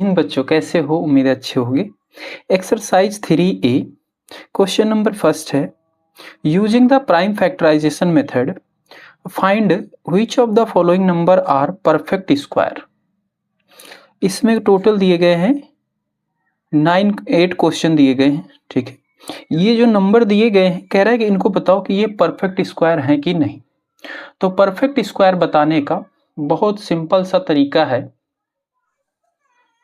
इन बच्चों कैसे हो, उम्मीद अच्छे होंगे। Exercise 3A question number first है, using the prime factorisation method find which of the following number are perfect square. इसमें टोटल दिए गए हैं 8 क्वेश्चन दिए गए हैं। ठीक है, ये जो नंबर दिए गए हैं कह रहा है कि इनको बताओ कि ये परफेक्ट स्क्वायर है कि नहीं। तो परफेक्ट स्क्वायर बताने का बहुत सिंपल सा तरीका है।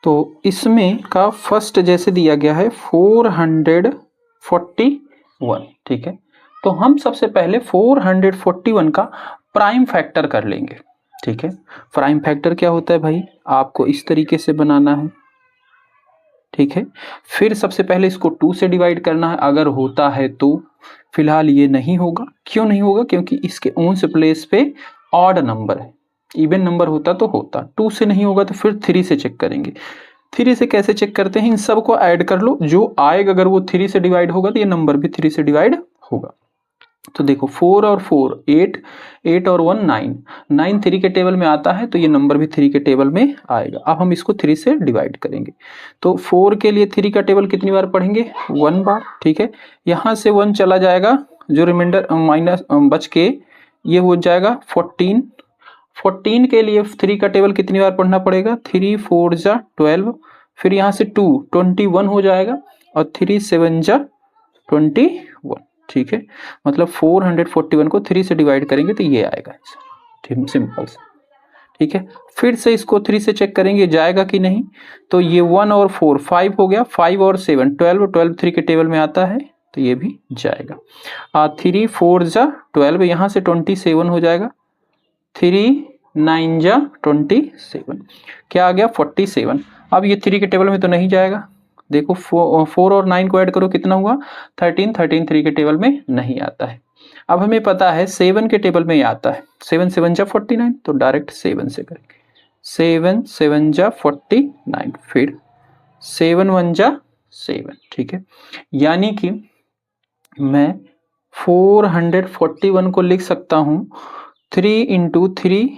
तो इसमें का फर्स्ट जैसे दिया गया है 441। ठीक है, तो हम सबसे पहले 441 का प्राइम फैक्टर कर लेंगे। ठीक है, प्राइम फैक्टर क्या होता है भाई, आपको इस तरीके से बनाना है। ठीक है, फिर सबसे पहले इसको 2 से डिवाइड करना है अगर होता है तो। फिलहाल ये नहीं होगा, क्यों नहीं होगा, क्योंकि इसके ओन्स प्लेस पे ऑड नंबर है। इवन नंबर होता तो होता, 2 से नहीं होगा तो फिर 3 से चेक करेंगे। 3 से कैसे चेक करते हैं, इन सबको ऐड कर लो, जो आएगा अगर वो 3 से डिवाइड होगा तो ये नंबर भी 3 से डिवाइड होगा। तो देखो 4 और 4 8, 8 और 1 9, 9 3 के टेबल में आता है तो ये नंबर भी 3 के टेबल में आएगा। अब हम इसको 3 से डिवाइड करेंगे तो 4 के लिए 3 का टेबल कितनी बार पढ़ेंगे, 1 बार। ठीक है, यहाँ से 1 चला जाएगा, जो रिमाइंडर माइनस बच के ये हो जाएगा 14। 14 के लिए 3 का टेबल कितनी बार पढ़ना पड़ेगा, 3 4 जा 12, फिर यहाँ से 2 21 हो जाएगा और 3 7 जा 21। ठीक है, मतलब 441 को 3 से डिवाइड करेंगे तो ये आएगा। ठीक, सिंपल से। ठीक है, फिर से इसको 3 से चेक करेंगे जाएगा कि नहीं। तो ये 1 और 4 5 हो गया, 5 और 7 12, 12 3 के टेबल में आता है तो ये भी जाएगा। 3 4 जा 12, यहाँ से 27 हो जाएगा, 3 9 जा 27, क्या आ गया 47। अब ये 3 के टेबल में तो नहीं जाएगा, देखो 4 और 9 को ऐड करो कितना हुआ 13, 13 3 के टेबल में नहीं आता है। अब हमें पता है 7 के टेबल में ही आता है, 7 7 जा 49, तो डायरेक्ट 7 से करेंगे। 7 7 जा 49, फिर 7 1 जा 7। ठीक है, यानी कि मैं 441 को लिख सकता हूं 3 इंटू 3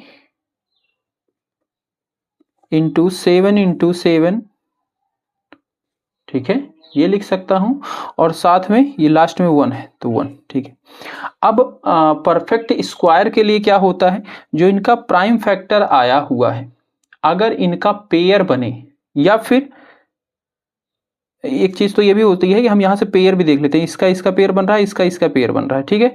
इंटू 7 इंटू 7। ठीक है, ये लिख सकता हूं, और साथ में ये लास्ट में 1 है तो 1। ठीक है, अब परफेक्ट स्क्वायर के लिए क्या होता है, जो इनका प्राइम फैक्टर आया हुआ है अगर इनका पेयर बने, या फिर एक चीज तो ये भी होती है कि हम यहां से पेयर भी देख लेते हैं, इसका इसका पेयर बन रहा है, इसका इसका पेयर बन रहा है। ठीक है,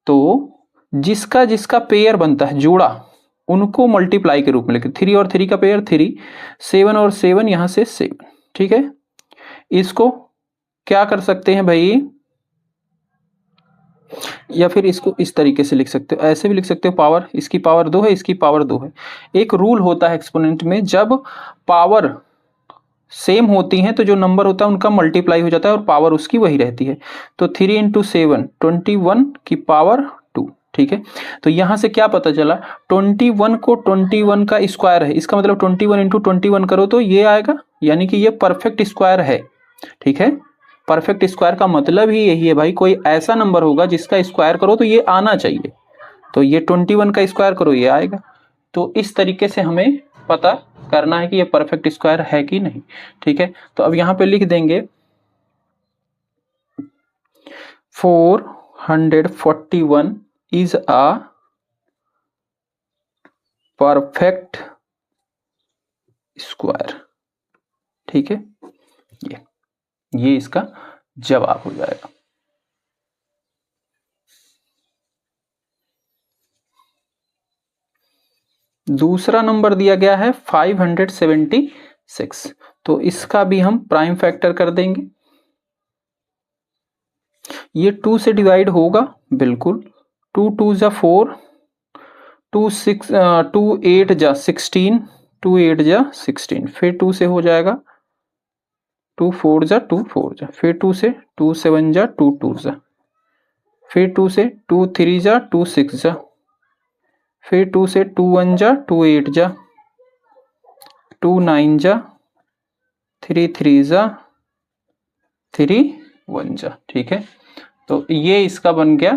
तो जिसका जिसका पेयर बनता है जोड़ा, उनको मल्टीप्लाई के रूप में लिखे, 3 और 3 का पेयर 3, 7 और 7 यहां से 7। ठीक है, इसको क्या कर सकते हैं भाई, या फिर इसको इस तरीके से लिख सकते हो, ऐसे भी लिख सकते हो, पावर इसकी पावर 2 है, इसकी पावर 2 है। एक रूल होता है एक्सपोनेंट में, जब पावर सेम होती हैं तो जो नंबर होता है उनका मल्टीप्लाई हो जाता है और पावर उसकी वही रहती है। तो 3 इंटू 7 21 की पावर 2। ठीक है, तो यहां से क्या पता चला, 21 को 21 का स्क्वायर है, इसका मतलब 21 इंटू 21 करो तो ये आएगा, यानी कि ये परफेक्ट स्क्वायर है। ठीक है, परफेक्ट स्क्वायर का मतलब ही यही है भाई, कोई ऐसा नंबर होगा जिसका स्क्वायर करो तो ये आना चाहिए। तो ये 21 का स्क्वायर करो ये आएगा। तो इस तरीके से हमें पता करना है कि ये परफेक्ट स्क्वायर है कि नहीं। ठीक है, तो अब यहां पे लिख देंगे 441 इज अ परफेक्ट स्क्वायर। ठीक है, ये इसका जवाब हो जाएगा। दूसरा नंबर दिया गया है 576, तो इसका भी हम प्राइम फैक्टर कर देंगे। ये 2 से डिवाइड होगा बिल्कुल, 2 2 जा 4, 2 6 2 8 जा 16, 2 8 जा 16, फिर 2 से हो जाएगा 2 4 जा 2 4 जा, फिर 2 से 2 7 जा 2 2 जा, फिर 2 से 2 3 जा 2 6 जा, फिर 2 से 2 1 जा 2 8 जा, 2 9 जा 3 3 जा 3 1 जा। ठीक है, तो ये इसका बन गया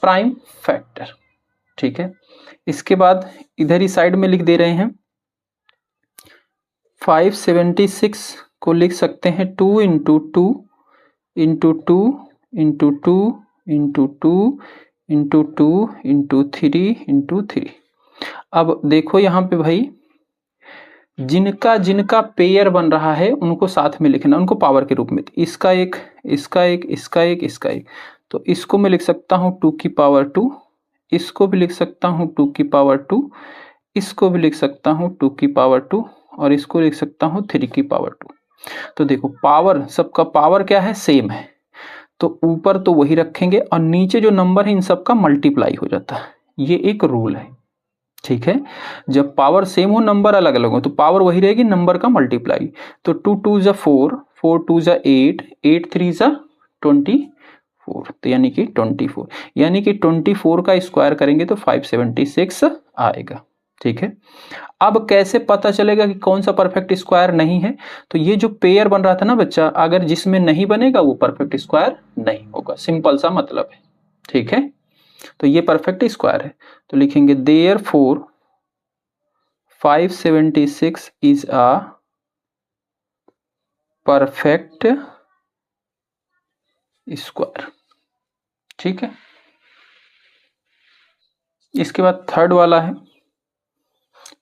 प्राइम फैक्टर। ठीक है, इसके बाद इधर ही साइड में लिख दे रहे हैं 576 को लिख सकते हैं 2 into 2 into 2 into 2 into 2 into 2 into 3 into 3। अब देखो यहाँ पे भाई, जिनका जिनका पेयर बन रहा है उनको साथ में लिखना, उनको पावर के रूप में। इसका एक, इसका एक, इसका एक, इसका एक, तो इसको मैं लिख सकता हूँ 2 की पावर 2, इसको भी लिख सकता हूँ 2 की पावर 2, इसको भी लिख सकता हूँ 2 की पावर 2, और इसको लिख सकता हूँ 3 की पावर 2। तो देखो पावर, सबका पावर क्या है, सेम है, तो ऊपर तो वही रखेंगे और नीचे जो नंबर है इन सबका मल्टीप्लाई हो जाता है। ये एक रूल है, ठीक है। जब पावर सेम हो नंबर अलग अलग हो तो पावर वही रहेगी, नंबर का मल्टीप्लाई। तो 2 2 जा 4, 4 2 जा 8, 8 3 जा 24, तो यानी कि 24, यानी कि 24 का स्क्वायर करेंगे तो 576 आएगा, ठीक है। अब कैसे पता चलेगा कि कौन सा परफेक्ट स्क्वायर नहीं है? तो ये जो पेयर बन रहा था ना बच्चा, अगर जिसमें नहीं बनेगा वो परफेक्ट स्क्वायर नहीं होगा, सिंपल सा मतलब है, ठीक है। तो ये परफेक्ट स्क्वायर है, तो लिखेंगे therefore 576 is a perfect square, ठीक है। इसके बाद थर्ड वाला है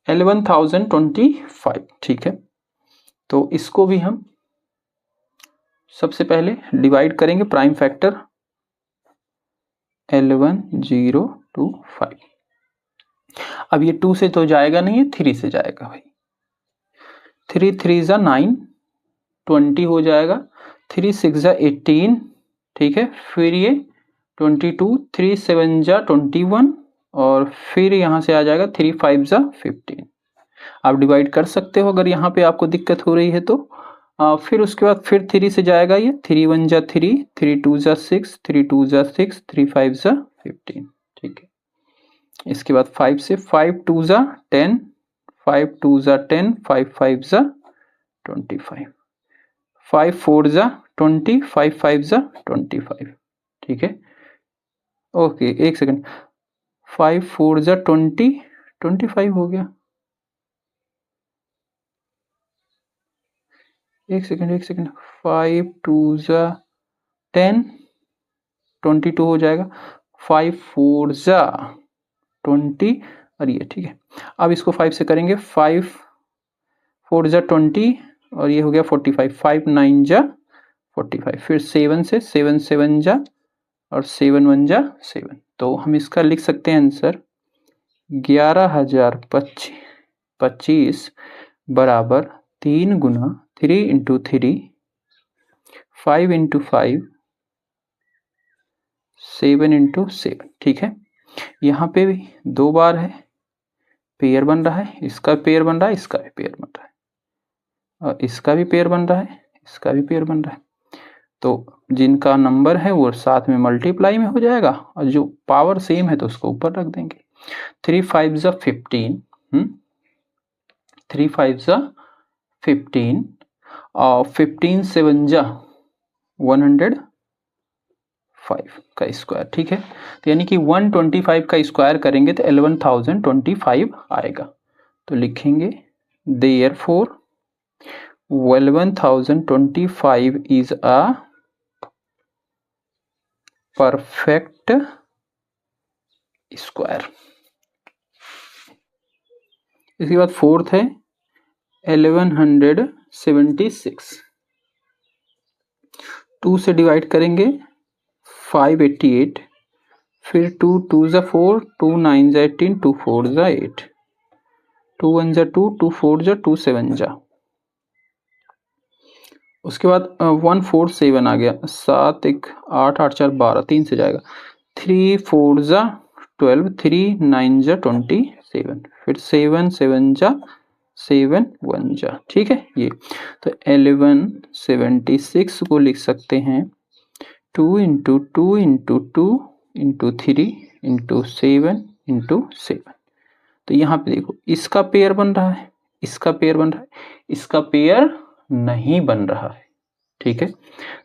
11,025, ठीक है। तो इसको भी हम सबसे पहले डिवाइड करेंगे प्राइम फैक्टर 11025। अब ये 2 से तो जाएगा नहीं है, 3 से जाएगा भाई। 3 3 जा 9, 20 हो जाएगा, 3 6 जा 18, ठीक है। फिर ये 22, 3 7 जा 21, और फिर यहाँ से आ जाएगा 3 5 जा 15। आप डिवाइड कर सकते हो अगर यहाँ पे आपको दिक्कत हो रही है तो। फिर उसके बाद फिर 3 से जाएगा ये, 3 1 जा 3, 3 2 जा 6, 3 2 जा 6, 3 5 जा 15, ठीक है। इसके बाद 5 से 5 2 जा 10, 5 2 जा 10, 5 5 जा 25, 5 4 जा 20, 5 5 जा 25, ठीक है। ओके एक सेकंड, 5 4 जा 20, 25 हो गया। एक सेकंड, 5 2 जा 10, 22 हो जाएगा, 5 4 जा 20, और ये ठीक है। अब इसको 5 से करेंगे, 5 4 जा 20, और ये हो गया 45, 5 9 जा 45, फिर 7 से 7 7 जा, और 7 1 जा 7। तो हम इसका लिख सकते हैं आंसर 11,025 बराबर 3 गुना 3 इंटू 3, 5 इंटू 5, 7 इंटू 7, ठीक है। यहाँ पे भी 2 बार है, पेयर बन रहा है, इसका पेयर बन रहा है, इसका भी पेयर बन रहा है, और इसका भी पेयर बन रहा है, इसका भी पेयर बन रहा है। तो जिनका नंबर है वो साथ में मल्टीप्लाई में हो जाएगा, और जो पावर सेम है तो उसको ऊपर रख देंगे। 3 5 जा 15, 3 5 जा 15, और 15 7 जा 105 का स्क्वायर, ठीक है। तो यानी कि 125 का स्क्वायर करेंगे तो 11,025 आएगा। तो लिखेंगे therefore 11,025 is a perfect square. इसके बाद फोर्थ है 1176, 2 से डिवाइड करेंगे 588, फिर 2 2 जा 4, 2 9 जा 18, 2 4 जा 8, 2 1 जा 2, 2 4 जा 2 7 जा। उसके बाद 147 आ गया, 7 1 8 8 4 12, 3 से जाएगा, 3 4 जा 12, 3 9 जा 27, फिर 7 7 जा 7 1 जा, ठीक है। ये तो 1176 को लिख सकते हैं 2 into 2 into 2 into 3 into 7 into 7। तो यहाँ पे देखो इसका पेयर बन रहा है, इसका पेयर बन रहा है, इसका पेयर नहीं बन रहा है, ठीक है।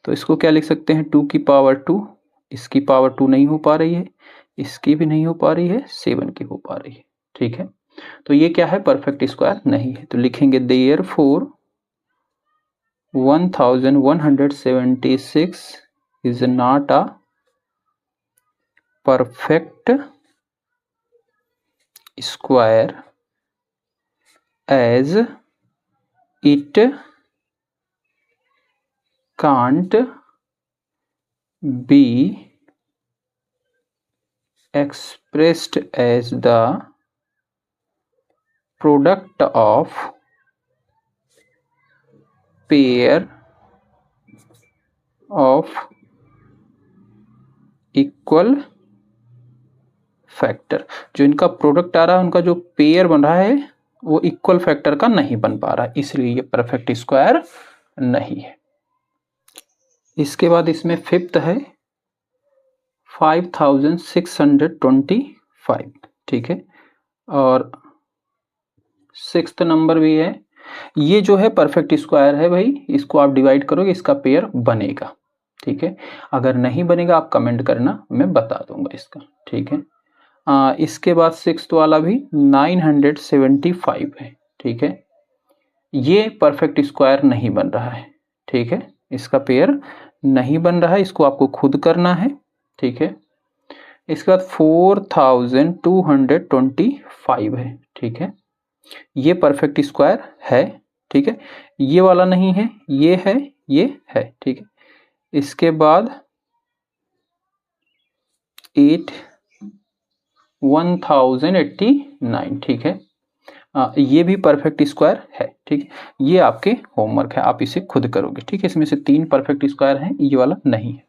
तो इसको क्या लिख सकते हैं 2 की पावर 2, इसकी पावर 2 नहीं हो पा रही है, इसकी भी नहीं हो पा रही है, 7 की हो पा रही है, ठीक है। तो ये क्या है, परफेक्ट स्क्वायर नहीं है। तो लिखेंगे therefore 1176 is not a perfect square as it can't be expressed as the product of pair of equal factor. जो इनका प्रोडक्ट आ रहा है, उनका जो पेयर बन रहा है वो इक्वल फैक्टर का नहीं बन पा रहा, इसलिए ये परफेक्ट स्क्वायर नहीं है। इसके बाद इसमें फिफ्थ है 5625, ठीक है, और सिक्स्थ नंबर भी है। ये जो है परफेक्ट स्क्वायर है भाई, इसको आप डिवाइड करोगे, इसका पेयर बनेगा, ठीक है। अगर नहीं बनेगा आप कमेंट करना, मैं बता दूंगा इसका, ठीक है। इसके बाद सिक्स्थ वाला भी 975 है, ठीक है। ये परफेक्ट स्क्वायर नहीं बन रहा है, ठीक है, इसका पेयर नहीं बन रहा है, इसको आपको खुद करना है, ठीक है। इसके बाद 4225 है, ठीक है, ये परफेक्ट स्क्वायर है, ठीक है। ये वाला नहीं है, ये है, ये है, ठीक है। इसके बाद 1089, ठीक है, ये भी परफेक्ट स्क्वायर है, ठीक है। ये आपके होमवर्क है, आप इसे खुद करोगे, ठीक है। इसमें से 3 परफेक्ट स्क्वायर हैं, ये वाला नहीं है।